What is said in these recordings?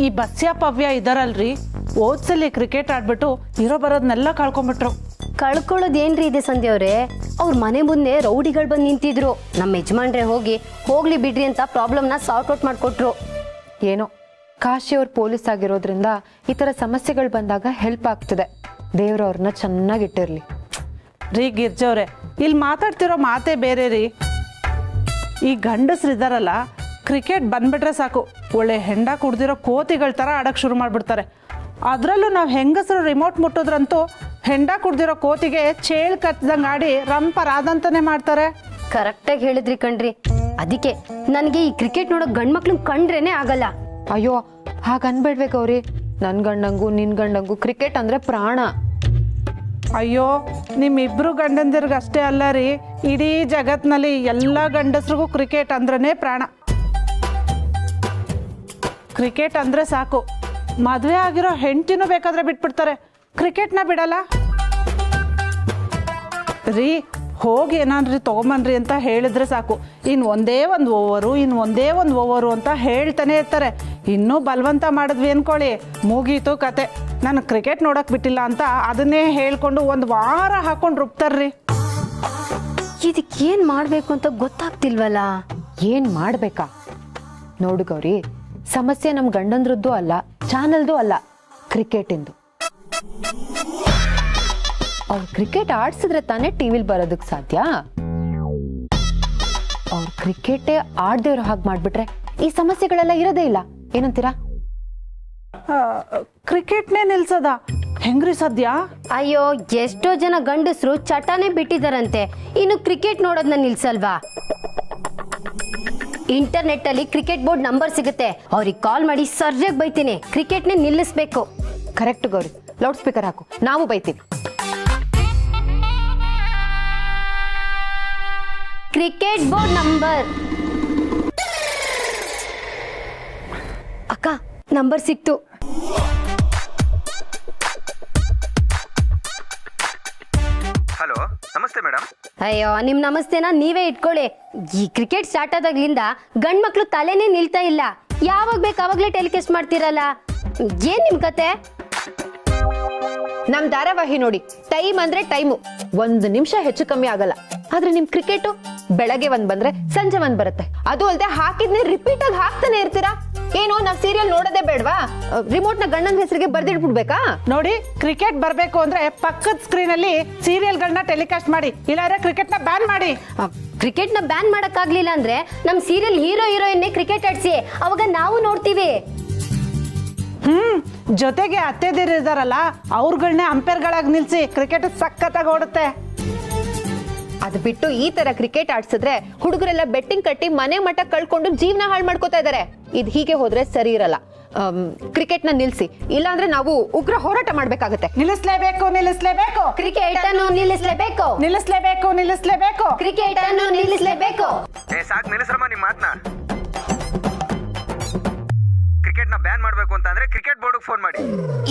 ಈ ಬಸ್ಯ ಪವ್ಯ ಇದಾರಲ್ರಿ, ಓದ್ಸಲಿ ಕ್ರಿಕೆಟ್ ಆಡ್ಬಿಟ್ಟು ಇರೋ ಬರೋದನ್ನೆಲ್ಲ ಕಳ್ಕೊಂಡ್ಬಿಟ್ರು. ಕಳ್ಕೊಳ್ಳೋದೇನ್ರಿ ಇದೆ ಸಂಧ್ಯಾ ಅವ್ರೆ? ಅವ್ರ ಮನೆ ಮುಂದೆ ರೌಡಿಗಳು ಬಂದು ನಿಂತಿದ್ರು. ನಮ್ಮ ಯಜಮಾನ್ರೆ ಹೋಗ್ಲಿ ಬಿಡ್ರಿ ಅಂತ ಪ್ರಾಬ್ಲಮ್ನ ಸಾರ್ಟ್ ಔಟ್ ಮಾಡಿಕೊಟ್ರು. ಏನೋ ಕಾಶಿ ಅವ್ರು ಪೊಲೀಸ್ ಆಗಿರೋದ್ರಿಂದ ಈ ಥರ ಸಮಸ್ಯೆಗಳು ಬಂದಾಗ ಹೆಲ್ಪ್ ಆಗ್ತದೆ. ದೇವ್ರು ಅವ್ರನ್ನ ಚೆನ್ನಾಗಿಟ್ಟಿರ್ಲಿ. ರೀ ಗಿರ್ಜವ್ರೆ, ಇಲ್ಲಿ ಮಾತಾಡ್ತಿರೋ ಮಾತೇ ಬೇರೆ ರೀ. ಈ ಗಂಡಸ್ರಿದಾರಲ್ಲ, ಕ್ರಿಕೆಟ್ ಬಂದ್ಬಿಟ್ರೆ ಸಾಕು ಒಳ್ಳೆ ಹೆಂಡ ಕುಡ್ದಿರೋ ಕೋತಿಗಳ ಥರ ಆಡೋಕ್ಕೆ ಶುರು ಮಾಡಿಬಿಡ್ತಾರೆ. ಅದರಲ್ಲೂ ನಾವು ಹೆಂಗಸರು ರಿಮೋಟ್ ಮುಟ್ಟೋದ್ರಂತೂ ಹೆಂಡ ಕುಡ್ದಿರೋ ಕೋತಿಗೆ ಚೇಳು ಕತ್ತಿದಂಗೆ ಆಡಿ ರಂಪರಾದಂತಾನೆ ಮಾಡ್ತಾರೆ. ಕರೆಕ್ಟಾಗಿ ಹೇಳಿದ್ರಿ ಕಣ್ರಿ. ಅದಕ್ಕೆ ನನಗೆ ಈ ಕ್ರಿಕೆಟ್ ನೋಡೋ ಗಂಡು ಮಕ್ಳನ್ನ ಕಂಡ್ರೇನೆ ಆಗಲ್ಲ. ಅಯ್ಯೋ ಹಾಗನ್ಬೇಡ್ವೆ ಗೌರಿ. ನನ್ನ ಗಂಡಂಗೂ ನಿನ್ನ ಗಂಡಂಗೂ ಕ್ರಿಕೆಟ್ ಅಂದರೆ ಪ್ರಾಣ. ಅಯ್ಯೋ, ನಿಮ್ಮಿಬ್ರು ಗಂಡಂದಿರ್ಗೆ ಅಷ್ಟೇ ಅಲ್ಲ ರೀ, ಇಡೀ ಜಗತ್ನಲ್ಲಿ ಎಲ್ಲ ಗಂಡಸ್ರಿಗೂ ಕ್ರಿಕೆಟ್ ಅಂದ್ರೇ ಪ್ರಾಣ. ಕ್ರಿಕೆಟ್ ಅಂದರೆ ಸಾಕು, ಮದುವೆ ಆಗಿರೋ ಹೆಂಡತಿನೂ ಬೇಕಾದ್ರೆ ಬಿಟ್ಬಿಡ್ತಾರೆ, ಕ್ರಿಕೆಟ್ನ ಬಿಡಲ್ಲ ರೀ. ಹೋಗಿ ಏನಾದ್ರಿ ತೊಗೊಂಬನ್ರಿ ಅಂತ ಹೇಳಿದ್ರೆ ಸಾಕು, ಇನ್ನು ಒಂದೇ ಒಂದು ಓವರು ಅಂತ ಹೇಳ್ತಾನೆ ಇರ್ತಾರೆ. ಇನ್ನೂ ಬಲವಂತ ಮಾಡಿದ್ವಿ ಅನ್ಕೊಳ್ಳಿ, ಮುಗೀತು ಕತೆ. ನಾನು ಕ್ರಿಕೆಟ್ ನೋಡೋಕೆ ಬಿಟ್ಟಿಲ್ಲ ಅಂತ ಅದನ್ನೇ ಹೇಳ್ಕೊಂಡು ಒಂದು ವಾರ ಹಾಕೊಂಡು ರುಬ್ತಾರ್ರಿ. ಇದಕ್ಕೇನು ಮಾಡಬೇಕು ಅಂತ ಗೊತ್ತಾಗ್ತಿಲ್ವಲ್ಲ. ಏನು ಮಾಡಬೇಕಾ ನೋಡು ಗೌರಿ, ಸಮಸ್ಯೆ ನಮ್ಮ ಗಂಡಂದ್ರದ್ದು ಅಲ್ಲ, ಚಾನಲ್ದು ಅಲ್ಲ, ಕ್ರಿಕೆಟಿಂದು. ಅವ್ರು ಕ್ರಿಕೆಟ್ ಆಡ್ಸಿದ್ರೆ ತಾನೇ ಟಿವಿಲಿ ಬರೋದಕ್ಕೆ ಸಾಧ್ಯ. ಅವ್ರು ಕ್ರಿಕೆಟೇ ಆಡ್ದೇವ್ರು ಹಾಗೆ ಮಾಡ್ಬಿಟ್ರೆ ಈ ಸಮಸ್ಯೆಗಳೆಲ್ಲ ಇರೋದೇ ಇಲ್ಲ. ಏನಂತೀರಾ? ಕ್ರಿಕೆಟ್ನೇ ನಿಲ್ಸದ ಹೆಂಗ್ರಿ ಸದ್ಯ? ಅಯ್ಯೋ, ಎಷ್ಟೋ ಜನ ಗಂಡಸರು ಚಟಾನೆ ಬಿಟ್ಟಿದಾರಂತೆ, ಇನ್ನು ಕ್ರಿಕೆಟ್ ನೋಡೋದನ್ನ ನಿಲ್ಸಲ್ವಾ? ಇಂಟರ್ನೆಟ್ ಅಲ್ಲಿ ಕ್ರಿಕೆಟ್ ಬೋರ್ಡ್ ನಂಬರ್ ಸಿಗುತ್ತೆ, ಅವ್ರಿಗೆ ಕಾಲ್ ಮಾಡಿ ಸರ್ಜಾಗಿ ಬೈತೀನಿ, ಕ್ರಿಕೆಟ್ನೇ ನಿಲ್ಲಿಸ್ಬೇಕು. ಕರೆಕ್ಟ್ ಗೌರಿ, ಲೌಡ್ ಸ್ಪೀಕರ್ ಹಾಕು, ನಾವು ಬೈತೀವಿ. Cricket board number. ಅಕ್ಕ, ನಂಬರ್ ಸಿಕ್ತು. ಹಲೋ, ನಮಸ್ತೆ ಮೇಡಮ್. ಅಯ್ಯೋ, ನಿಮ್ ನಮಸ್ತೆನ ನೀವೇ ಇಟ್ಕೊಳ್ಳಿ. ಈ ಕ್ರಿಕೆಟ್ ಸ್ಟಾರ್ಟ್ ಆದಾಗ್ಲಿಂದ ಗಂಡ್ ಮಕ್ಳು ತಲೆನೇ ನಿಲ್ತಾ ಇಲ್ಲ. ಯಾವಾಗ ಬೇಕು ಅವಾಗ್ಲೇ ಟೆಲಿಕಾಸ್ಟ್ ಮಾಡ್ತಿರಲ್ಲ, ಏನ್ ನಿಮ್ ಕತೆ? ನಮ್ ಧಾರಾವಾಹಿ ನೋಡಿ, ಟೈಮ್ ಅಂದ್ರೆ ಟೈಮು, 1 ನಿಮಿಷ ಹೆಚ್ಚು ಕಮ್ಮಿ ಆಗಲ್ಲ. ಆದ್ರೆ ನಿಮ್ ಕ್ರಿಕೆಟು ಬೆಳಗ್ಗೆ 1 ಬಂದ್ರೆ ಸಂಜೆ 1 ಬರುತ್ತೆ. ಅದು ಅಲ್ಲದೆ ಹಾಕಿದ್ನೇ ರಿಪೀಟ್ ಆಗಿ ಹಾಕ್ತಾನೆ ಇರ್ತೀರಾ. ಏನು ನಾವ್ ಸೀರಿಯಲ್ ನೋಡೋದೇ ಬೇಡವಾ? ರಿಮೋಟ್ ನ ಗಂಡನ ಹೆಸರಿಗೆ ಬರ್ದಿಟ್ಬಿಡ್ಬೇಕಾ? ನೋಡಿ, ಕ್ರಿಕೆಟ್ ಬರಬೇಕು ಅಂದ್ರೆ ಪಕ್ಕದ ಸ್ಕ್ರೀನ್ ಅಲ್ಲಿ ಸೀರಿಯಲ್ಗಳನ್ನ ಟೆಲಿಕಾಸ್ಟ್ ಮಾಡಿ, ಇಲ್ಲಾಂದ್ರೆ ಕ್ರಿಕೆಟ್ ನ ಬ್ಯಾನ್ ಮಾಡಿ. ಕ್ರಿಕೆಟ್ ನ ಬ್ಯಾನ್ ಮಾಡಕ್ ಆಗ್ಲಿಲ್ಲ ಅಂದ್ರೆ ನಮ್ ಸೀರಿಯಲ್ ಹೀರೋ ಹೀರೋಯಿನ್ ಕ್ರಿಕೆಟ್ ಆಡ್ಸಿ, ಅವಾಗ ನಾವು ನೋಡ್ತೀವಿ. ಜೊತೆಗೆ ಅತ್ತೆದಿರಿದಾರಲ್ಲ, ಅವ್ರಗಳನ್ನೇ ಅಂಪೈರ್ಗಳಾಗಿ ನಿಲ್ಸಿ ಕ್ರಿಕೆಟ್ ಸಖತ್ತಾಗಿ ಓಡುತ್ತೆ. ಅದು ಬಿಟ್ಟು ಈ ತರ ಕ್ರಿಕೆಟ್ ಆಡ್ಸಿದ್ರೆ ಹುಡುಗರೆಲ್ಲ ಬೆಟ್ಟಿಂಗ್ ಕಟ್ಟಿ ಮನೆ ಮಠ ಕಳ್ಕೊಂಡು ಜೀವನ ಹಾಳು ಮಾಡ್ಕೋತಾ ಇದಾರೆ. ಇದು ಹೀಗೆ ಹೋದ್ರೆ ಸರಿ ಇರಲ್ಲ. ಕ್ರಿಕೆಟ್ ನ ನಿಲ್ಸಿ, ಇಲ್ಲಾಂದ್ರೆ ನಾವು ಉಗ್ರ ಹೋರಾಟ ಮಾಡ್ಬೇಕಾಗತ್ತೆ. ನಿಲ್ಲಿಸ್ಲೇಬೇಕು ಕ್ರಿಕೆಟ್ ಅನ್ನು ನಿಲ್ಲಿಸಲೇಬೇಕು. ಕ್ರಿಕೆಟ್ ಅನ್ನು ನಿಲ್ಲಿಸಲೇಬೇಕು. ಸಾಕು ನಿಲ್ಲಿಸ್ರಮ್ಮ ನಿಮ್ಮ ಮಾತನ್ನ. ಕ್ರಿಕೆಟ್ ನ ಬ್ಯಾನ್ ಮಾಡ್ಬೇಕು ಅಂತ ಅಂದ್ರೆ ಕ್ರಿಕೆಟ್ ಬೋರ್ಡ್ ಫೋನ್ ಮಾಡಿ.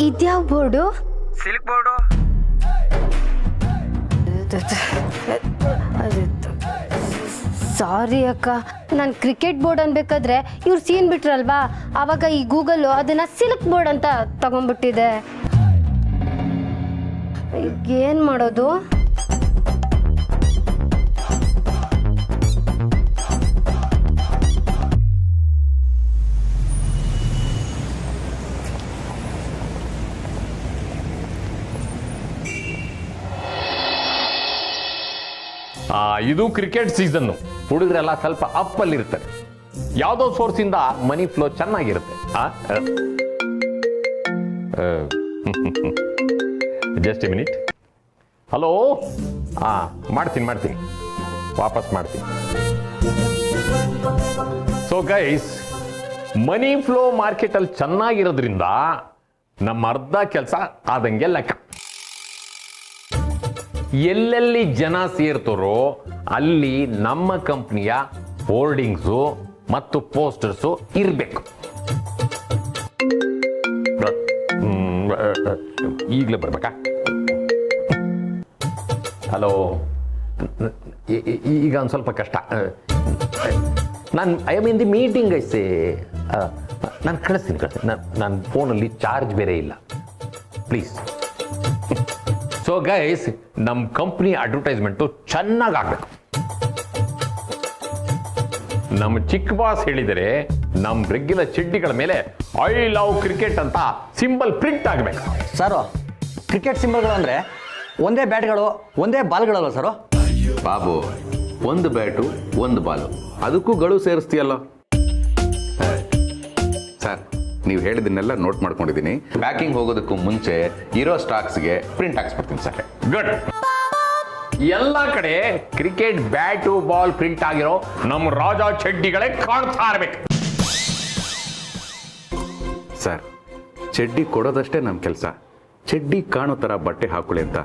ಇದ್ಯಾವ ಬೋರ್ಡು? Silk board. ಸಾರಿ ಅಕ್ಕ, ನಾನು ಕ್ರಿಕೆಟ್ ಬೋರ್ಡ್ ಅನ್ಬೇಕಾದ್ರೆ ಇವ್ರು ಸೀನ್ ಬಿಟ್ರಲ್ವಾ, ಅವಾಗ ಈ ಗೂಗಲ್ ಅದನ್ನ ಸಿಲ್ಕ್ ಬೋರ್ಡ್ ಅಂತ ತಗೊಂಡ್ಬಿಟ್ಟಿದೆ. ಏನ್ ಮಾಡೋದು? ಇದು ಕ್ರಿಕೆಟ್ ಸೀಸನ್ನು, ಹುಡುಗರೆಲ್ಲ ಸ್ವಲ್ಪ ಅಪ್ ಅಲ್ಲಿ ಇರ್ತಾರೆ. ಯಾವುದೋ ಸೋರ್ಸ್ ಇಂದ ಮನಿ ಫ್ಲೋ ಚೆನ್ನಾಗಿರುತ್ತೆ. Just a minute. ಹಲೋ, ಮಾಡ್ತೀನಿ, ವಾಪಸ್ ಮಾಡ್ತೀನಿ. So guys, money flow market ಅಲ್ಲಿ ಚೆನ್ನಾಗಿರೋದ್ರಿಂದ ನಮ್ಮ ಅರ್ಧ ಕೆಲಸ ಆದಂಗೆ ಲೆಕ್ಕ. ಎಲ್ಲೆಲ್ಲಿ ಜನ ಸೇರ್ತಾರೋ ಅಲ್ಲಿ ನಮ್ಮ ಕಂಪ್ನಿಯ ಹೋರ್ಡಿಂಗ್ಸು ಮತ್ತು ಪೋಸ್ಟರ್ಸು ಇರಬೇಕು. ಈಗಲೇ ಬರ್ಬೇಕಾ? ಹಲೋ, ಈಗ ಒಂದು ಸ್ವಲ್ಪ ಕಷ್ಟ. ನಾನು I am in the meeting ಐಸೆ. ನಾನು ಕಳಿಸ್ತೀನಿ ನನ್ನ ಫೋನಲ್ಲಿ ಚಾರ್ಜ್ ಬೇರೆ ಇಲ್ಲ ಪ್ಲೀಸ್. ಸೊ ಗೈಸ್, ನಮ್ಮ ಕಂಪ್ನಿ ಅಡ್ವರ್ಟೈಸ್ಮೆಂಟು ಚೆನ್ನಾಗಿ ಆಗ್ಬೇಕು. ನಮ್ಮ ಚಿಕ್ಕ ಬಾಸ್ ಹೇಳಿದರೆ ನಮ್ಮ ರೆಗ್ಯುಲರ್ ಚಡ್ಡಿಗಳ ಮೇಲೆ ಐ ಲವ್ ಕ್ರಿಕೆಟ್ ಅಂತ ಸಿಂಬಲ್ ಪ್ರಿಂಟ್ ಆಗಬೇಕು. ಸರು, ಕ್ರಿಕೆಟ್ ಸಿಂಬಲ್ಗಳು ಅಂದರೆ ಒಂದೇ ಬ್ಯಾಟ್ಗಳು ಒಂದೇ ಬಾಲ್ಗಳಲ್ಲ ಸರು? ಬಾಬು, ಒಂದು ಬ್ಯಾಟು ಒಂದು ಬಾಲು, ಅದಕ್ಕೂ ಗಳು ಸೇರಿಸ್ತೀಯಲ್ಲ. ಸರ್, ನೀವು ಹೇಳಿದ್ದನ್ನೆಲ್ಲ ನೋಟ್ ಮಾಡ್ಕೊಂಡಿದ್ದೀನಿ. ಪ್ಯಾಕಿಂಗ್ ಹೋಗೋದಕ್ಕೂ ಮುಂಚೆ ಇರೋ ಸ್ಟಾಕ್ಸ್ಗೆ ಪ್ರಿಂಟ್ ಹಾಕ್ಸ್ಬಿಡ್ತೀನಿ ಸರ್. ಗುಡ್. ಎಲ್ಲ ಕಡೆ ಕ್ರಿಕೆಟ್ ಬ್ಯಾಟು ಬಾಲ್ ಪ್ರಿಂಟ್ ಆಗಿರೋ ನಮ್ಮ ರಾಜ ಚಡ್ಡಿಗಳೇ ಕಾಣ್ತಾ ಇರ್ಬೇಕು. ಸರ್, ಚಡ್ಡಿ ಕೊಡೋದಷ್ಟೇ ನಮ್ಮ ಕೆಲಸ. ಚಡ್ಡಿ ಕಾಣೋ ಥರ ಬಟ್ಟೆ ಹಾಕೊಳ್ಳಿ ಅಂತ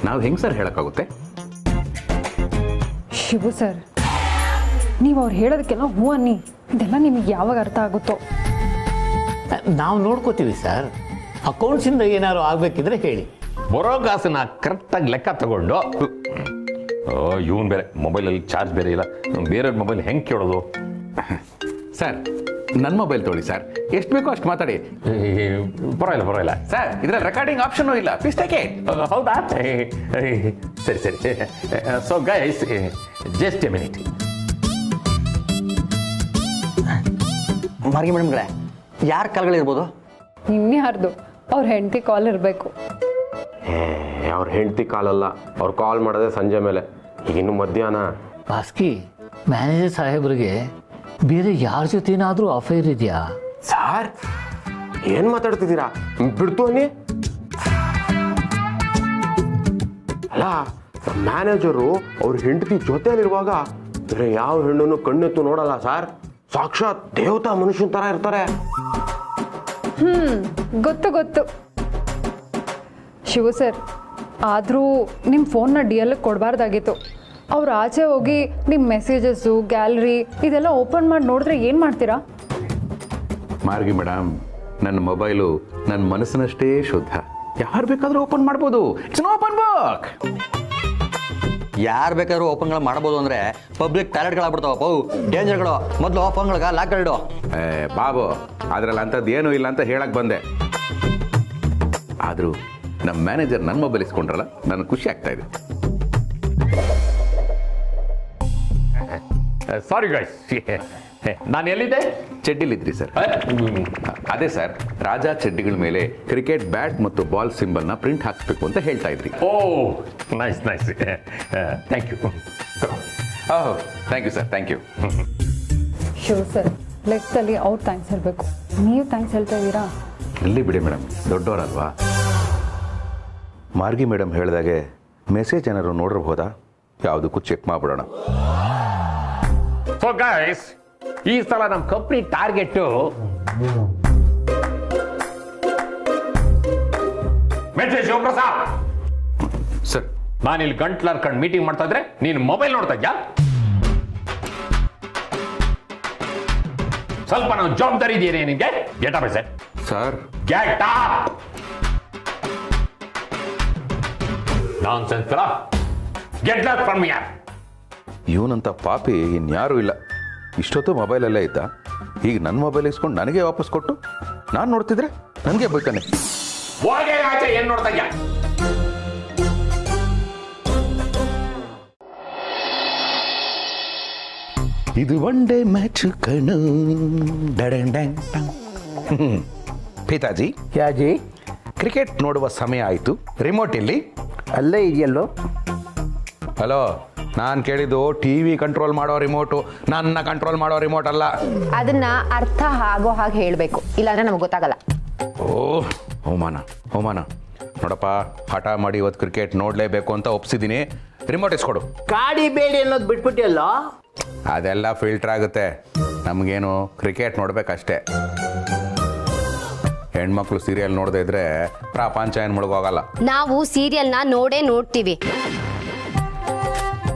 ನಾವು ಹೆಂಗೆ ಸರ್ ಹೇಳೋಕ್ಕಾಗುತ್ತೆ? ಶಿವು ಸರ್, ನೀವು ಅವ್ರು ಹೇಳೋದಕ್ಕೆಲ್ಲ ಹೂ ಅನ್ನಿ. ಇದೆಲ್ಲ ನಿಮಗೆ ಯಾವಾಗ ಅರ್ಥ ಆಗುತ್ತೋ. ನಾವು ನೋಡ್ಕೋತೀವಿ ಸರ್. ಅಕೌಂಟ್ಸಿಂದ ಏನಾದ್ರು ಆಗಬೇಕಿದ್ರೆ ಹೇಳಿ. ಬರೋ ಕಾಸನ್ನ ಕರೆಕ್ಟಾಗಿ ಲೆಕ್ಕ ತಗೊಂಡು, ಇವನ್ ಬೇರೆ ಮೊಬೈಲಲ್ಲಿ ಚಾರ್ಜ್ ಬೇರೆ ಇಲ್ಲ, ಬೇರೆಯವ್ರ ಮೊಬೈಲ್ ಹೆಂಗೆ ಕೇಳೋದು? ಸರ್, ನನ್ನ ಮೊಬೈಲ್ ತೊಗೊಳ್ಳಿ ಸರ್, ಎಷ್ಟು ಬೇಕೋ ಅಷ್ಟು ಮಾತಾಡಿ. ಪರವಾಗಿಲ್ಲ ಸರ್, ಇದರಲ್ಲಿ ರೆಕಾರ್ಡಿಂಗ್ ಆಪ್ಷನ್ ಇಲ್ಲ, ಪ್ಲೀಸ್ ಟೇಕ್ ಇಟ್. ಹೌದಾ? ಸರಿ. So guys, just a minute. ಮಾರ್ಗಿ ಮೇಡಮ್ಗಳೇ, ಯಾರ ಕಾಲ್ಗಳಿರ್ಬೋದು? ಇನ್ಯಾರ್ದು ಅವ್ರ ಹೆಂಡತಿ ಕಾಲ್ ಇರಬೇಕು. ಅವ್ರ ಹೆಂಡತಿ ಕಾಲಲ್ಲ, ಅವ್ರು ಕಾಲ್ ಮಾಡೋದೇ ಸಂಜೆ ಮೇಲೆ, ಇನ್ನು ಮಧ್ಯಾಹ್ನ. ಬಾಸ್ಕಿ, ಮ್ಯಾನೇಜರ್ ಸಾಹೇಬ್ರಿಗೆ ಬೇರೆ ಯಾರ ಜೊತೆನಾದ್ರೂ ಅಫೇರ್ ಇದೆಯಾ? ಸಾರ್, ಏನ್ ಮಾತಾಡ್ತಿದ್ದೀರಾ? ಬಿಡ್ತು ಅನ್ನಿ. ಅಲ್ಲ, ಮ್ಯಾನೇಜರು ಅವ್ರ ಹೆಂಡತಿ ಜೊತೆಯಲ್ಲಿರುವಾಗ ಬೇರೆ ಯಾವ ಹೆಣ್ಣನ್ನು ಕಣ್ಣೆತ್ತು ನೋಡಲ್ಲ ಸರ್. ಸಾಕ್ಷಾತ್ ದೇವತಾ ಮನುಷ್ಯನ ತರ ಇರ್ತಾರೆ. ಗೊತ್ತು ಶಿವು ಸರ್, ಆದರೂ ನಿಮ್ಮ ಫೋನ್ನ DL ಕೊಡಬಾರ್ದಾಗಿತ್ತು. ಅವ್ರು ಆಚೆ ಹೋಗಿ ನಿಮ್ಮ ಮೆಸೇಜಸ್ಸು, ಗ್ಯಾಲರಿ ಇದೆಲ್ಲ ಓಪನ್ ಮಾಡಿ ನೋಡಿದ್ರೆ ಏನು ಮಾಡ್ತೀರಾ? ಮಾರ್ಗಿ ಮೇಡಮ್, ನನ್ನ ಮೊಬೈಲು ನನ್ನ ಮನಸ್ಸಿನಷ್ಟೇ ಶುದ್ಧ. ಯಾರು ಬೇಕಾದರೂ ಓಪನ್ ಮಾಡ್ಬೋದು. It's an open book. ಯಾರು ಬೇಕಾದ್ರೂ ಓಪನ್ಗಳು ಮಾಡ್ಬೋದು ಅಂದರೆ ಪಬ್ಲಿಕ್ ಟಾಯ್ಲೆಟ್ಗಳಾಗ್ಬಿಡ್ತಾವಪ್ಪ, ಡೇಂಜರ್ಗಳು. ಮೊದಲು ಫೋನ್ಗಳಿಗೆ ಲಾಕ್ಗಳಿಡು. ಬಾಬು, ಅದರಲ್ಲಿ ಅಂಥದ್ದು ಏನೂ ಇಲ್ಲ ಅಂತ ಹೇಳಕ್ ಬಂದೆ. ಆದರೂ ನಮ್ಮ ಮ್ಯಾನೇಜರ್ ನನ್ನ ಮೊಬೈಲ್ ಇಸ್ಕೊಂಡ್ರಲ್ಲ, ನನಗೆ ಖುಷಿ ಆಗ್ತಾ ಇದೆ. ಸಾರಿ ಗೈಸ್, ನಾನು ಎಲ್ಲಿದ್ದೆ? ಚಡ್ಡಿಲಿದ್ರಿ ಸರ್. ಅದೇ ಸರ್, ರಾಜಾ ಚಡ್ಡಿಗಳ ಮೇಲೆ ಕ್ರಿಕೆಟ್ ಬ್ಯಾಟ್ ಮತ್ತು ಬಾಲ್ ಸಿಂಬಲ್ನ ಪ್ರಿಂಟ್ ಹಾಕ್ಸ್ಬೇಕು ಅಂತ ಹೇಳ್ತಾ ಇದ್ರಿ. Oh, nice. Thank you. Oh, thank you sir, thank you. Shivu sir, ಲೆಕ್ಕದಲ್ಲಿ ಅವ್ರು ಥ್ಯಾಂಕ್ಸ್ ಹೇಳಬೇಕು, ನೀವು ಥ್ಯಾಂಕ್ಸ್ ಹೇಳ್ತಾ ಇದ್ದೀರಾ? ಇಲ್ಲಿ ಬಿಡಿ ಮೇಡಮ್, ದೊಡ್ಡವರಲ್ವಾ. ಮಾರ್ಗಿ ಮೇಡಮ್ ಹೇಳಿದಾಗೆ ಮೆಸೇಜ್ ಏನಾದ್ರು ನೋಡಿರ್ಬೋದಾ? ಯಾವುದಕ್ಕೂ ಚೆಕ್ ಮಾಡ್ಬಿಡೋಣ. ಸೊ ಗೈಸ್, ಈ ಸಲ ನಮ್ಮ ಕಂಪ್ನಿ ಟಾರ್ಗೆಟ್ ಶಿವಪ್ರಸಾದ್ ಸರ್, ನಾನಿಲ್ಲಿ ಗಂಟ್ಲರ್ ಕಂಡು ಮೀಟಿಂಗ್ ಮಾಡ್ತಾ ಇದ್ರೆ ನೀನು ಮೊಬೈಲ್ ನೋಡ್ತಾ ಇದ್ಯಾ? ಸ್ವಲ್ಪ ನಾವು ಜವಾಬ್ದಾರಿ ಇದೆಯೇ ನಿನಗೆ? Get up sir. Sir, get up. Nonsense fellow, get lost from here. ಇವನಂತ ಪಾಪಿ ಇನ್ಯಾರೂ ಇಲ್ಲ. ಇಷ್ಟೊತ್ತು ಮೊಬೈಲಲ್ಲೇ ಇದ್ದ, ಈಗ ನನ್ನ ಮೊಬೈಲ್ ಇಸ್ಕೊಂಡು ನನಗೆ ವಾಪಸ್ ಕೊಟ್ಟು ನಾನು ನೋಡ್ತಿದ್ರೆ ನನಗೆ ಬೈತಾನೆ. ಹೋಗೆ ಆಚೆ, ಏನ್ ನೋಡ್ತಾ ಇದ್ಯಾ? ಇದು ಒನ್ ಡೇ ಮ್ಯಾಚ್ ಕಣು. ಪಿತಾಜಿ, ಯಾಜಿ, ಕ್ರಿಕೆಟ್ ನೋಡುವ ಸಮಯ ಆಯಿತು. ರಿಮೋಟ್ ಇಲ್ಲಿ ಅಲ್ಲೇ ಇದೆಯಲ್ಲೋ. ಹಲೋ, ನಾನು ಕೇಳಿದ್ದು ಟಿವಿ ಕಂಟ್ರೋಲ್ ಮಾಡೋ ರಿಮೋಟು, ನನ್ನ ಕಂಟ್ರೋಲ್ ಮಾಡೋ ರಿಮೋಟ್ ಅಲ್ಲ. ಅದನ್ನ ಅರ್ಥ ಆಗೋ ಹಾಗೆ ಹೇಳ್ಬೇಕು, ಇಲ್ಲಾಂದ್ರೆ ನಮಗೆ ಗೊತ್ತಾಗಲ್ಲ. ಓಹ್, ಅವಮಾನ ನೋಡಪ್ಪ, ಹಠ ಮಾಡಿ ಇವತ್ತು ಕ್ರಿಕೆಟ್ ನೋಡಲೇಬೇಕು ಅಂತ ಒಪ್ಸಿದ್ದೀನಿ. ರಿಮೋಟ್ ಇಸ್ಕೊಡು. ಕಾಡಿ ಬೇಡಿ ಅನ್ನೋದು ಬಿಟ್ಬಿಟ್ಟಿಯಲ್ಲೋ. ಅದೆಲ್ಲ ಫಿಲ್ಟರ್ ಆಗುತ್ತೆ, ನಮಗೇನು ಕ್ರಿಕೆಟ್ ನೋಡ್ಬೇಕಷ್ಟೇ. ಹೆಣ್ಮಕ್ಳು ಸೀರಿಯಲ್ ನೋಡದೇ ಇದ್ರೆ ಪ್ರಪಂಚ ಏನು ಮುಳುಗೋಗಲ್ಲ. ನಾವು ಸೀರಿಯಲ್ನ ನೋಡ್ತೀವಿ.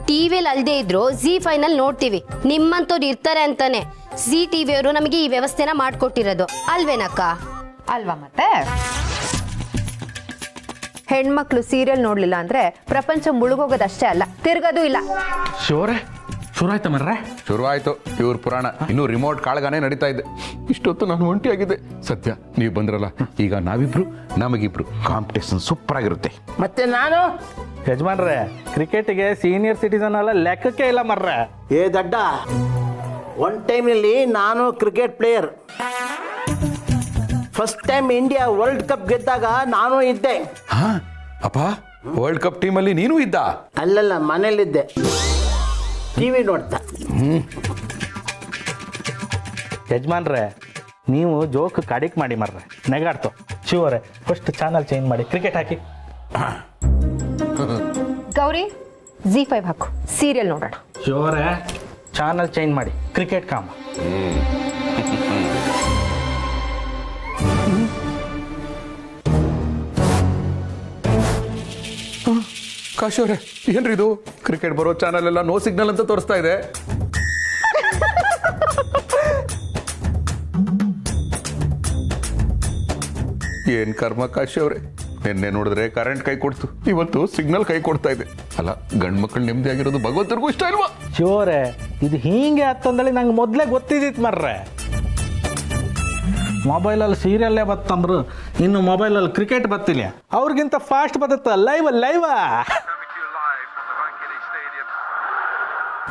ಟಿವಿಯಲ್ಲಿ ಅಲ್ಲದೆ ಇದ್ರು ZEE5 ನೋಡ್ತೀವಿ. ನಿಮ್ಮಂತವ್ರು ಇರ್ತಾರೆ ಅಂತಾನೆ ZTV ಅವರು ನಮಗೆ ಈ ವ್ಯವಸ್ಥೆನ ಮಾಡ್ಕೊಟ್ಟಿರೋದು ಅಲ್ವೇನಕ್ಕ? ಅಲ್ವಾ? ಮತ್ತೆ ಹೆಣ್ಮಕ್ಳು ಸೀರಿಯಲ್ ನೋಡ್ಲಿಲ್ಲ ಅಂದ್ರೆ ಪ್ರಪಂಚ ಮುಳುಗೋಗೋದಷ್ಟೇ ಅಲ್ಲ, ತಿರ್ಗೋದು ಇಲ್ಲ. ಶುರು ಮರ್ರೆ ಶುರು ಆಯ್ತು ಇವ್ರ ಪುರಾಣ. ಇನ್ನೂ ರಿಮೋಟ್ ಕಾಳಗಾನೆ ನಡೀತಾ ಇದೆ. ಇಷ್ಟೊತ್ತು ನಾನು ಒಂಟಿಯಾಗಿದ್ದೆ. ಸತ್ಯ ನೀವು ಬಂದ್ರಲ್ಲ, ಈಗ ನಾವಿಬ್ರು ನಮಗಿಬ್ರು ಕಾಂಪಿಟೇಷನ್ ಸೂಪರ್ ಆಗಿರುತ್ತೆ. ಮತ್ತೆ ನಾನು ಯಜಮಾನ್ರೆ ಕ್ರಿಕೆಟ್ಗೆ ಸೀನಿಯರ್ ಸಿಟಿಸನ್ ಎಲ್ಲ ಲೆಕ್ಕಕ್ಕೆ ಇಲ್ಲ ಮರ್ರೆ. ಏ ದಡ್ಡ, ಒನ್ ಟೈಮ್ನಲ್ಲಿ ನಾನು cricket player. First time India world cup ಗೆದ್ದಾಗ ನಾನು ಇದ್ದೆ. ಹಾ ಅಪ್ಪ, ವರ್ಲ್ಡ್ ಕಪ್ ಟೀಮಲ್ಲಿ ನೀನು ಇದ್ದ? ಅಲ್ಲಲ್ಲ, ಮನೇಲಿದ್ದೆ, ಟಿವಿ ನೋಡ್ತಾ. ಯಜಮಾನ್ರೆ ನೀವು ಜೋಕ್ ಕಡಿಕ್ ಮಾಡಿ ಮರ್ರೆ, ನೆಗಾಡ್ತು. ಶಿವರೇ ಫಸ್ಟ್ ಚಾನಲ್ ಚೇಂಜ್ ಮಾಡಿ ಕ್ರಿಕೆಟ್ ಹಾಕಿ. ಗೌರಿ Z5 ಹಾಕು, ಸೀರಿಯಲ್ ನೋಡೋಣ. ಶಿವರೇ ಚಾನಲ್ ಚೇಂಜ್ ಮಾಡಿ ಕ್ರಿಕೆಟ್ ಕಾಮ. ಕಾಶವ್ರೆ ಏನ್ರಿ ಇದು? ಕ್ರಿಕೆಟ್ ಬರೋ ಚಾನಲ್ ಎಲ್ಲ ನೋ ಸಿಗ್ನಲ್ ಅಂತ ತೋರಿಸ್ತಾ ಇದೆ. ಏನ್ ಕರ್ಮ ಕಾಶವ್ರೆ, ನಿನ್ನೆ ನೋಡಿದ್ರೆ ಕರೆಂಟ್ ಕೈ ಕೊಡ್ತು, ಇವತ್ತು ಸಿಗ್ನಲ್ ಕೈ ಕೊಡ್ತಾ ಇದೆ. ಅಲ್ಲ, ಗಂಡ್ ಮಕ್ಕಳು ನೆಮ್ಮದಿ ಆಗಿರೋದು ಭಗವಂತರಿಗೂ ಇಷ್ಟ ಇಲ್ವಾ? ಶಿವರೇ ಇದು ಹೀಗೆ ಹತ್ತಂದೇಳಿ ನಂಗೆ ಮೊದಲೇ ಗೊತ್ತಿದ್ದಿತ್ತು ಮರ್ರೆ. ಮೊಬೈಲಲ್ಲಿ ಸೀರಿಯಲ್ಲೇ ಬತ್ತಂದ್ರು ಇನ್ನು ಮೊಬೈಲಲ್ಲಿ ಕ್ರಿಕೆಟ್ ಬತ್ತಿಲ್ಲ. ಅವ್ರಿಗಿಂತ ಫಾಸ್ಟ್ ಬತ್ತ ಲೈವ್.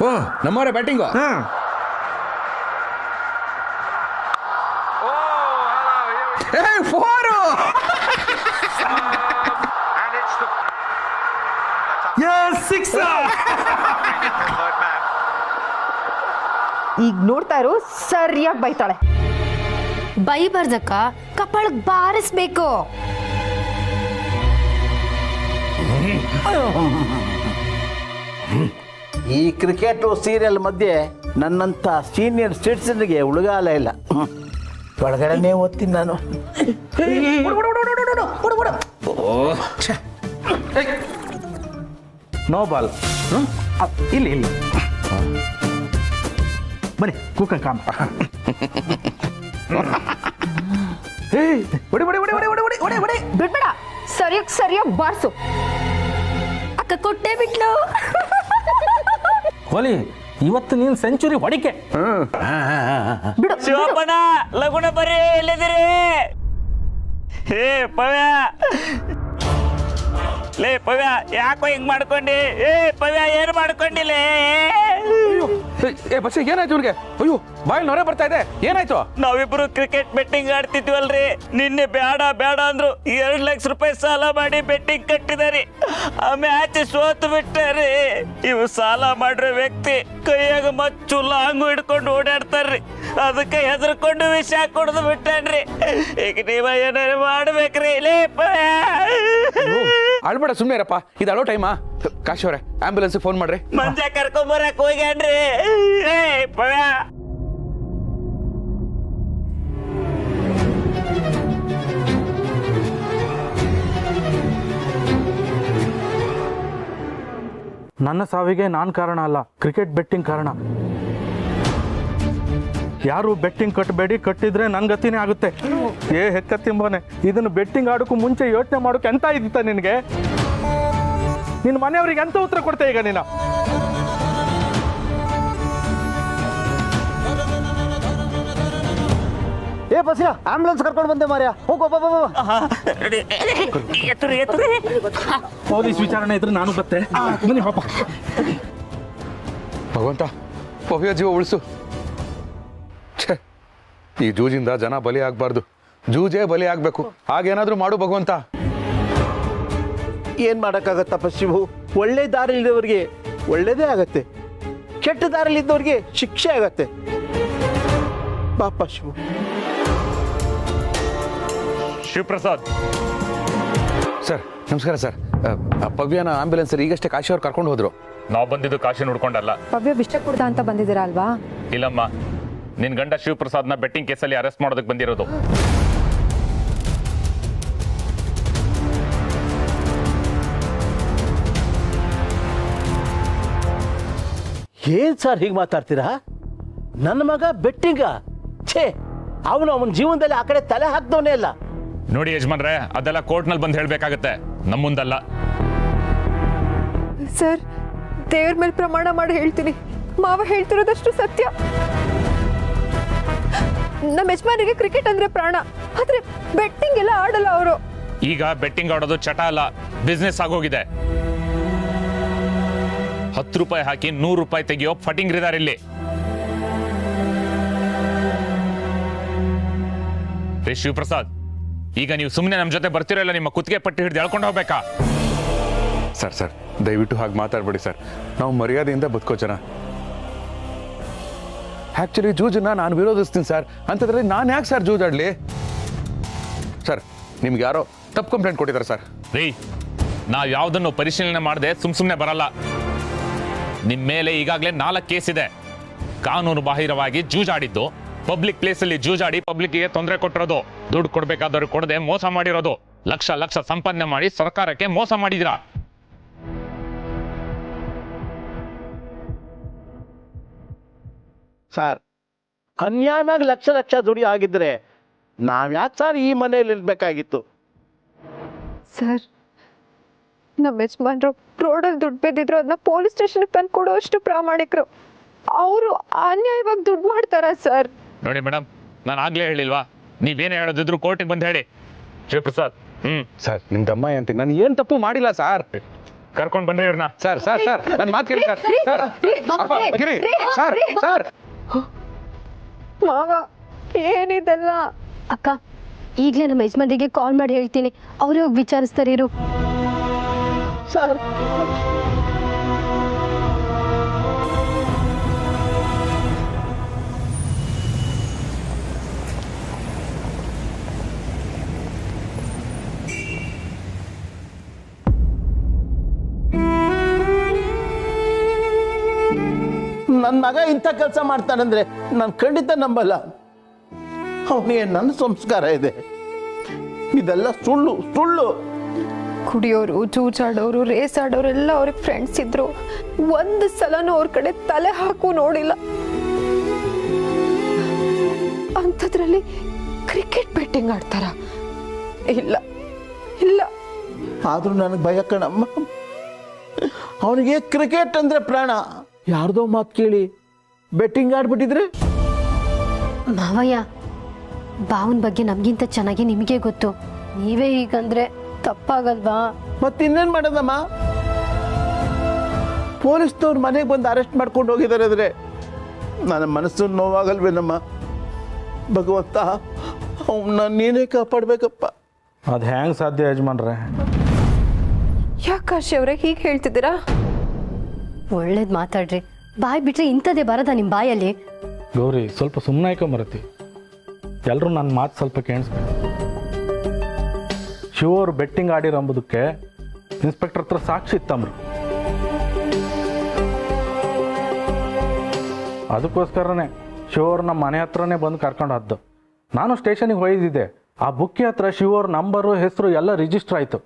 ಓ ನಮ್ಮವರೇ ಬ್ಯಾಟಿಂಗು. ಈಗ ನೋಡ್ತಾ ಇರು, ಸರಿಯಾಗಿ ಬೈತಾಳೆ. ಬೈಬಾರ್ದಕ್ಕ, ಕಪಾಳಕ್ ಬಾರಿಸ್ಬೇಕು. ಈ ಕ್ರಿಕೆಟ್ ಸೀರಿಯಲ್ ಮಧ್ಯೆ ನನ್ನಂಥ ಸೀನಿಯರ್ ಸಿಟಿಸನ್ಗೆ ಉಳುಗಾಲ ಇಲ್ಲ. ಒಳಗಡೆನೇ ಓದ್ತೀನಿ ನಾನು. No ball. ಇಲ್ಲಿ ಬನ್ನಿ ಕೂಕ ಕಾಮ. ಬಿಡ್ಬೇಡ, ಸರಿಯಾಗಿ ಬಾರ್ಸು. ಅಕ್ಕ ಕೊಟ್ಟೆ ಬಿಟ್ಲು. ಹೋಲಿ ಇವತ್ತು ನೀನು ಸೆಂಚುರಿ ಹೊಡಿಕೆ. ಬಿಡು. ಶಿವಪ್ಪನ ಲಗುಣ ಬರ್ರಿ, ಎಲ್ಲಿದ್ದೀರಿ? ಹೇ ಪವ್ಯ, ಲೇ ಪವ್ಯ ಯಾಕೋ ಹಿಂಗ್ ಮಾಡ್ಕೊಂಡಿ? ಏ ಪವ್ಯ ಏನು ಮಾಡ್ಕೊಂಡಿಲ್ಲ? ಏ ಬಸ್ಸಿ ಏನಾಯ್ತು ಇವ್ರಿಗೆ? ಅಯ್ಯೋ ಬಾಯಲ್ಲಿ ನೊರೆ ಬರ್ತಾ ಇದೆ, ಏನಾಯ್ತು? ನಾವಿಬ್ರು ಕ್ರಿಕೆಟ್ ಬೆಟ್ಟಿಂಗ್ ಆಡ್ತಿದ್ವಲ್ರಿ, ನಿನ್ನೆ ಬೇಡ ಅಂದ್ರು 2 ಲಕ್ಷ ರೂಪಾಯಿ ಸಾಲ ಮಾಡಿ ಬೆಟ್ಟಿಂಗ್ ಕಟ್ಟಿದಾರಿ. ಆ ಮ್ಯಾಚ್ ಸೋತು ಬಿಟ್ಟಾರಿ. ಇವು ಸಾಲ ಮಾಡಿರೋ ವ್ಯಕ್ತಿ ಕೈಯಾಗ ಮಚ್ಚು ಲಾಂಗು ಹಿಡ್ಕೊಂಡು ಓಡಾಡ್ತಾರ್ರಿ. ಅದಕ್ಕೆ ಹೆದರ್ಕೊಂಡು ವಿಷ ಕುಡ್ದು ಬಿಟ್ಟಾನ್ರಿ. ಈಗ ನೀವ ಏನಾರು ಮಾಡ್ಬೇಕ್ರಿ. ಲೇ ಪವ್ಯ ಅಳ್ಬೇಡ, ಸುಮ್ಮನೆ ಇರಪ್ಪ, ಇದು ಅಳೋ ಟೈಮಾ? ಕಾಶವ್ರೆ ಆಂಬ್ಯುಲೆನ್ಸ್ ಫೋನ್ ಮಾಡ್ರಿ. ಮಂಜ ಕರ್ಕೊಂಬರಕ್ ಹೋಗ್ಯಾನ್ರಿ. ಏ ಪವ್ಯ ನನ್ನ ಸಾವಿಗೆ ನಾನು ಕಾರಣ ಅಲ್ಲ, ಕ್ರಿಕೆಟ್ ಬೆಟ್ಟಿಂಗ್ ಕಾರಣ. ಯಾರು ಬೆಟ್ಟಿಂಗ್ ಕಟ್ಟಬೇಡಿ, ಕಟ್ಟಿದ್ರೆ ನನ್ನ ಗತಿನೇ ಆಗುತ್ತೆ. ಏ ಹೆಕ್ಕತ್ತಿಂಬನೆ, ಇದನ್ನು ಬೆಟ್ಟಿಂಗ್ ಆಡೋಕ್ಕೂ ಮುಂಚೆ ಯೋಚನೆ ಮಾಡೋಕೆ ಎಂತ ಇದ್ದಿತ್ತ ನಿನಗೆ? ನಿನ್ನ ಮನೆಯವ್ರಿಗೆ ಎಂತ ಉತ್ತರ ಕೊಡ್ತೆ ಈಗ ನೀನು? ಏ ಬಸ್ಸಿನ ಆಂಬುಲೆನ್ಸ್ ಕರ್ಕೊಂಡು ಬಂದೆ ಮಾರ್ಯ, ಹೋಗೋ ಬಾಬಾ. ಪೊಲೀಸ್ ವಿಚಾರಣೆ ಇದ್ರೆ ನಾನು ಬತ್ತೆ. ಬನ್ನಿ ಪಾಪ. ಭಗವಂತ ಪವ್ಯ ಜೀವ ಉಳಿಸು. ಛೇ, ಈ ಜೂಜಿಂದ ಜನ ಬಲಿ ಆಗ್ಬಾರ್ದು, ಜೂಜೇ ಬಲಿ ಆಗ್ಬೇಕು. ಹಾಗೇನಾದ್ರೂ ಮಾಡು ಭಗವಂತ. ಏನ್ ಮಾಡಕ್ಕಾಗತ್ತಪ್ಪ ಶಿವು? ಒಳ್ಳೆ ದಾರಿಲಿದ್ದವ್ರಿಗೆ ಒಳ್ಳೇದೇ ಆಗತ್ತೆ, ಕೆಟ್ಟ ದಾರಿಲಿದ್ದವ್ರಿಗೆ ಶಿಕ್ಷೆ ಆಗತ್ತೆ. ಬಾಪ ಶಿವು. ಶಿವಪ್ರಸಾದ್ ಸರ್ ನಮಸ್ಕಾರ ಸರ್. ಪವ್ಯನ ಆಂಬ್ಯುಲೆನ್ಸ್ ಈಗಷ್ಟೇ ಕಾಶಿ ಅವ್ರು ಕರ್ಕೊಂಡು ಹೋದ್ರು. ನಾವು ಬಂದಿದ್ದು ಕಾಶಿ ನೋಡ್ಕೊಂಡಲ್ಲ. ಪವ್ಯ ವಿಷ ಕುಡ್ದ ಅಂತ ಬಂದಿದ್ದೀರಾ ಅಲ್ವಾ? ಇಲ್ಲಮ್ಮ, ನಿನ್ ಗಂಡ ಶಿವಪ್ರಸಾದ್ನ ಬೆಟ್ಟಿಂಗ್ ಕೇಸಲ್ಲಿ ಅರೆಸ್ಟ್ ಮಾಡೋದಕ್ಕೆ ಬಂದಿರೋದು. ಏನ್ ಸರ್ ಹೀಗೆ ಮಾತಾಡ್ತೀರಾ? ನನ್ನ ಮಗ ಬೆಟ್ಟಿಂಗ? ಛೇ, ಅವನ ಜೀವನದಲ್ಲಿ ಆ ಕಡೆ ತಲೆ ಹಾಕ್ದವನೇ ಇಲ್ಲ. ನೋಡಿ ಯಜಮಾನ್ರೆ, ಅದೆಲ್ಲ ಕೋರ್ಟ್ನಲ್ಲಿ ಬಂದು ಹೇಳ್ಬೇಕಾಗತ್ತೆ, ನಮ್ಮ ಮುಂದಲ್ಲ. ಸರ್, ದೇವ್ರ ಮೇಲೆ ಪ್ರಮಾಣ ಮಾಡಿ ಹೇಳ್ತೀನಿ, ಮಾವ ಹೇಳ್ತಿರೋದಷ್ಟು ಸತ್ಯ. ನಮ್ಮ ಯಜಮಾನಿಗೆ ಕ್ರಿಕೆಟ್ ಅಂದ್ರೆ ಪ್ರಾಣ, ಆದ್ರೆ ಬೆಟ್ಟಿಂಗ್ ಎಲ್ಲ ಆಡಲ್ಲ ಅವರು. ಈಗ ಬೆಟ್ಟಿಂಗ್ ಆಡೋದು ಚಟ ಅಲ್ಲ, ಬಿಸ್ನೆಸ್ ಆಗೋಗಿದೆ. 10 ರೂಪಾಯಿ ಹಾಕಿ 100 ರೂಪಾಯಿ ತೆಗಿಯೋ ಫಟಿಂಗ್ರಿದಾರೆ ಇಲ್ಲಿ. ರೇ ಶಿವಪ್ರಸಾದ್, ಈಗ ನೀವು ಸುಮ್ಮನೆ ನಮ್ಮ ಜೊತೆ ಬರ್ತಿರೋ ಇಲ್ಲ ನಿಮ್ಮ ಕುತ್ತಿಗೆ ಪಟ್ಟಿ ಹಿಡಿದು ಎಳ್ಕೊಂಡು ಹೋಗ್ಬೇಕಾ? ಸರ್ ದಯವಿಟ್ಟು ಹಾಗೆ ಮಾತಾಡ್ಬೇಡಿ ಸರ್. ನಾವು ಮರ್ಯಾದೆಯಿಂದ ಬದುಕೋ ಜನ. ಆ್ಯಕ್ಚುಲಿ ಜೂಜನ್ನ ನಾನು ವಿರೋಧಿಸ್ತೀನಿ ಸರ್. ಅಂತಂದ್ರೆ ನಾನು ಯಾಕೆ ಸರ್ ಜೂಜಾಡ್ಲಿ? ಸರ್ ನಿಮ್ಗೆ ಯಾರೋ ತಪ್ಪು ಕಂಪ್ಲೇಂಟ್ ಕೊಟ್ಟಿದ್ದಾರೆ ಸರ್. ರೀ, ನಾವು ಯಾವುದನ್ನು ಪರಿಶೀಲನೆ ಮಾಡದೆ ಸುಮ್ಮನೆ ಬರಲ್ಲ. ನಿಮ್ಮ ಮೇಲೆ ಈಗಾಗಲೇ 4 ಕೇಸ್ ಇದೆ. ಕಾನೂನು ಬಾಹಿರವಾಗಿ ಜೂಜಾಡಿದ್ದು, ಪಬ್ಲಿಕ್ ಪ್ಲೇಸಲ್ಲಿ ಜೂಜಾಡಿ ಪಬ್ಲಿಕ್ಗೆ ತೊಂದರೆ ಕೊಟ್ಟಿರೋದು, ದುಡ್ಡು ಕೊಡಬೇಕಾದವ್ರು ಕೊಡದೆ ಮೋಸ ಮಾಡಿರೋದು, ಲಕ್ಷ ಸಂಪಾದನೆ ಮಾಡಿ ಸರ್ಕಾರಕ್ಕೆ ಮೋಸ ಮಾಡಿದಿರಾ. ಸರ್, ಅನ್ಯಾಯವಾಗಿ ಲಕ್ಷ ದುಡಿ ಆಗಿದ್ರೆ ನಾವ್ಯಾಕೆ ಸರ್ ಈ ಮನೆಯಲ್ಲಿ ಇರ್ಬೇಕಾಗಿತ್ತು? ಸರ್, ನಮ್ಮ ಯಜಮಾನ್ರು ರೋಡಲ್ಲಿ ದುಡ್ಡು ಬಿದ್ದಿದ್ರು ಅದನ್ನ ಪೊಲೀಸ್ ಸ್ಟೇಷನ್ಗೆ ತಂದು ಕೊಡೋಷ್ಟು ಪ್ರಾಮಾಣಿಕರು. ಅವರು ಅನ್ಯಾಯವಾಗಿ ದುಡ್ಡು ಮಾಡ್ತಾರ ಸರ್? ನೋಡಿ ಮೇಡಮ್, ನಾನು ಆಗ್ಲೇ ಹೇಳಿಲ್ವಾ, ನೀವೇನೇ ಹೇಳೋದಿದ್ರು ಕೋರ್ಟಿಗೆ ಬಂದು ಹೇಳಿ. ಶಿವಪ್ರಸಾದ್, ಸರ್ ನಿಮ್ ದಮ್ಮ ಅಂತ ನಾನು ಏನ್ ತಪ್ಪು ಮಾಡಿಲ್ಲ ಸರ್. ಕರ್ಕೊಂಡು ಬಂದ್ರೆ ಇವ್ರನ್ನ. ಸರ್ ನನ್ನ ಮಾತು ಕೇಳಿ ಸರ್. ಸರ್ ಮಾವ, ಏನಿದೆಲ್ಲ? ಅಕ್ಕ, ಈಗಲೇ ನಮ್ಮ ಯಜಮಾನ್ರಿಗೆ ಕಾಲ್ ಮಾಡಿ ಹೇಳ್ತೀನಿ, ಅವರೇ ಹೋಗಿ ವಿಚಾರಿಸ್ತಾರೆ ಇರು. ಸರ್, ನನ್ನ ಮಗ ಇಂಥ ಕೆಲಸ ಮಾಡ್ತಾನಂದ್ರೆ ನಾನು ಖಂಡಿತ ನಂಬಲ್ಲ. ಅವನಿಗೆ ನನ್ನ ಸಂಸ್ಕಾರ ಇದೆ. ಇದೆಲ್ಲ ಸುಳ್ಳು. ಕುಡಿಯೋರು, ಜೂಜಾಡೋರು, ರೇಸ್ ಆಡೋರೆಲ್ಲ ಅವ್ರಿಗೆ ಫ್ರೆಂಡ್ಸ್ ಇದ್ರು. ಒಂದು ಸಲನೂ ಅವ್ರ ಕಡೆ ತಲೆ ಹಾಕು ನೋಡಿಲ್ಲ. ಅಂಥದ್ರಲ್ಲಿ ಕ್ರಿಕೆಟ್ ಬೆಟ್ಟಿಂಗ್ ಆಡ್ತಾರ? ಇಲ್ಲ. ಆದ್ರೂ ನನಗೆ ಭಯ ಕಣಮ್ಮ. ಅವನಿಗೆ ಕ್ರಿಕೆಟ್ ಅಂದ್ರೆ ಪ್ರಾಣ. ಯಾರ್ದೋ ಮಾತು ಕೇಳಿ ಬೆಟ್ಟಿಂಗ್ ಆಡ್ಬಿಟ್ಟಿದ್ರೆ? ಮಾವಯ್ಯ, ಬಾವನ್ ಬಗ್ಗೆ ನಮ್ಗಿಂತ ಚೆನ್ನಾಗಿ ನಿಮಗೆ ಗೊತ್ತು. ನೀವೇ ಹೀಗಂದ್ರೆ ತಪ್ಪಾಗಲ್ವಾ? ಮತ್ತಿನ್ನೇನು ಮಾಡೋದಮ್ಮ? ಪೊಲೀಸ್ನವ್ರು ಮನೆಗೆ ಬಂದು ಅರೆಸ್ಟ್ ಮಾಡ್ಕೊಂಡು ಹೋಗಿದ್ದಾರೆ ಅಂದ್ರೆ ನನ್ನ ಮನಸ್ಸು ನೋವಾಗಲ್ವೇನಮ್ಮ? ಭಗವಂತ, ಅವನ್ನ ನೀನೇ ಕಾಪಾಡ್ಬೇಕಪ್ಪ. ಅದು ಹೆಂಗೆ ಸಾಧ್ಯ ಯಜಮಾನ್ರೆ? ಯಾಕಾಶಿ ಅವರೇ ಹೀಗೆ ಹೇಳ್ತಿದ್ದೀರಾ? ಒಳ್ಳೇದು ಮಾತಾಡ್ರಿ. ಬಾಯ್ ಬಿಟ್ರೆ ಇಂಥದ್ದೇ ಬರದ ನಿಮ್ಮ ಬಾಯಲ್ಲಿ? ಗೌರಿ, ಸ್ವಲ್ಪ ಸುಮ್ಮನೆ ಮರತಿ. ಎಲ್ಲರೂ ನನ್ನ ಮಾತು ಸ್ವಲ್ಪ ಕೇಳಿಸ್ಬೇಕು. ಶಿವ ಅವರು ಬೆಟ್ಟಿಂಗ್ ಆಡಿರಂಬುದಕ್ಕೆ ಇನ್ಸ್ಪೆಕ್ಟರ್ ಹತ್ರ ಸಾಕ್ಷಿ ಇತ್ತಂಬ್ರು. ಅದಕ್ಕೋಸ್ಕರನೇ ಶಿವ ಅವ್ರು ನಮ್ಮ ಮನೆ ಹತ್ರನೇ ಬಂದು ಕರ್ಕೊಂಡು ಹೋದ್ದು. ನಾನು ಸ್ಟೇಷನಿಗೆ ಹೋಗಿದ್ದೆ. ಆ ಬುಕ್ಕಿ ಹತ್ರ ಶಿವ ಅವ್ರ ನಂಬರು, ಹೆಸರು ಎಲ್ಲ ರಿಜಿಸ್ಟರ್ ಆಯಿತು.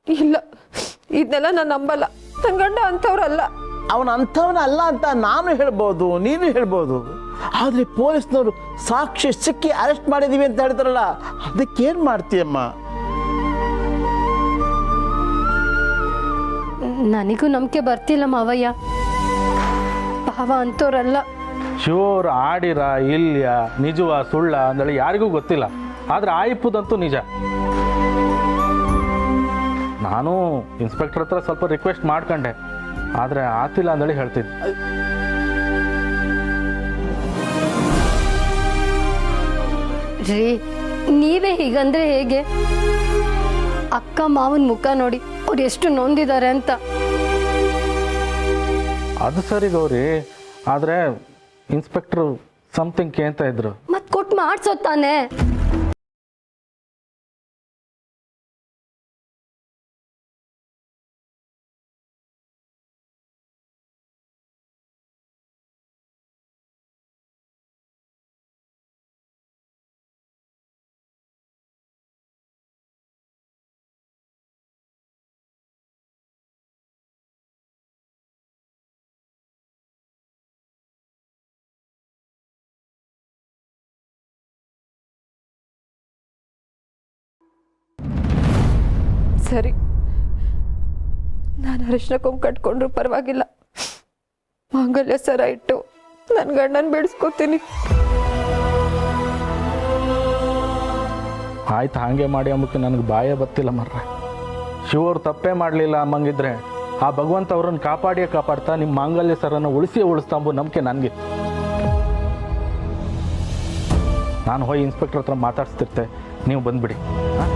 ಇಲ್ಲ, ಇದನ್ನೆಲ್ಲ ನಾನು ನಂಬಲ್ಲ. ನನ್ನ ಗಂಡ ಅಂಥವ್ರಲ್ಲ. ಅವನ ಅಂಥವನ ಅಲ್ಲ ಅಂತ ನಾನು ಹೇಳ್ಬೋದು, ನೀನು ಹೇಳ್ಬೋದು. ಆದರೆ ಪೊಲೀಸ್ನವರು ಸಾಕ್ಷಿ ಸಿಕ್ಕಿ ಅರೆಸ್ಟ್ ಮಾಡಿದೀವಿ ಅಂತ ಹೇಳ್ತಾರಲ್ಲ, ಅದಕ್ಕೇನು ಮಾಡ್ತೀಯಮ್ಮ? ನನಗೂ ನಂಬಿಕೆ ಬರ್ತಿಲ್ಲ ಮಾವಯ್ಯ. ಭಾವ ಅಂತವ್ರಲ್ಲ. ಶಿವ ಅವ್ರು ಆಡಿರ ಇಲ್ಯ, ನಿಜವ ಸುಳ್ಳ ಅಂದೇಳಿ ಯಾರಿಗೂ ಗೊತ್ತಿಲ್ಲ. ಆದರೆ ಆಯ್ಪುದಂತೂ ನಿಜ. ನಾನು ಇನ್ಸ್ಪೆಕ್ಟರ್ ಹತ್ರ ಸ್ವಲ್ಪ ರಿಕ್ವೆಸ್ಟ್ ಮಾಡ್ಕೊಂಡೆ, ಆದರೆ ಆತಿಲ್ಲ ಅಂದೇಳಿ ಹೇಳ್ತಿದ್ದೆ. ರೀ, ನೀವೇ ಹೀಗಂದ್ರೆ ಹೇಗೆ? ಅಕ್ಕ ಮಾವನ ಮುಖ ನೋಡಿ, ಅವ್ರು ಎಷ್ಟು ನೊಂದಿದ್ದಾರೆ ಅಂತ. ಅದು ಸರಿ ಗೌರಿ, ಆದರೆ ಇನ್ಸ್ಪೆಕ್ಟ್ರು ಸಮಥಿಂಗ್ ಕೇಳ್ತಾ ಇದ್ರು. ಮತ್ ಕೊಟ್ಟು ಮಾಡ್ಸೋ ತಾನೆ. ಸರಿ, ನಾನು ಅರಿಶಿನ ಕೊಂಬು ಕಟ್ಕೊಂಡ್ರು ಪರವಾಗಿಲ್ಲ, ಮಾಂಗಲ್ಯ ಸರ ಇಟ್ಟು ನನ್ನ ಗಂಡನ ಬಿಡಿಸ್ಕೊತೀನಿ. ಆಯ್ತು, ಹಾಗೆ ಮಾಡಿ ಅಂಬಕ್ಕೆ ನನಗೆ ಬಾಯೇ ಬತ್ತಿಲ್ಲ ಮರ್ರೆ. ಶಿವರು ತಪ್ಪೇ ಮಾಡಲಿಲ್ಲ ಅಮ್ಮಂಗಿದ್ರೆ ಆ ಭಗವಂತ ಅವ್ರನ್ನ ಕಾಪಾಡ್ತಾ ನಿಮ್ಮ ಮಾಂಗಲ್ಯ ಸರನ್ನು ಉಳಿಸ್ತಾ ಅಂಬೋ ನಂಬಿಕೆ ನನಗೆ. ನಾನು ಹೋಗಿ ಇನ್ಸ್ಪೆಕ್ಟರ್ ಹತ್ರ ಮಾತಾಡ್ಸ್ತಿರ್ತೆ, ನೀವು ಬಂದ್ಬಿಡಿ. ಹಾಂ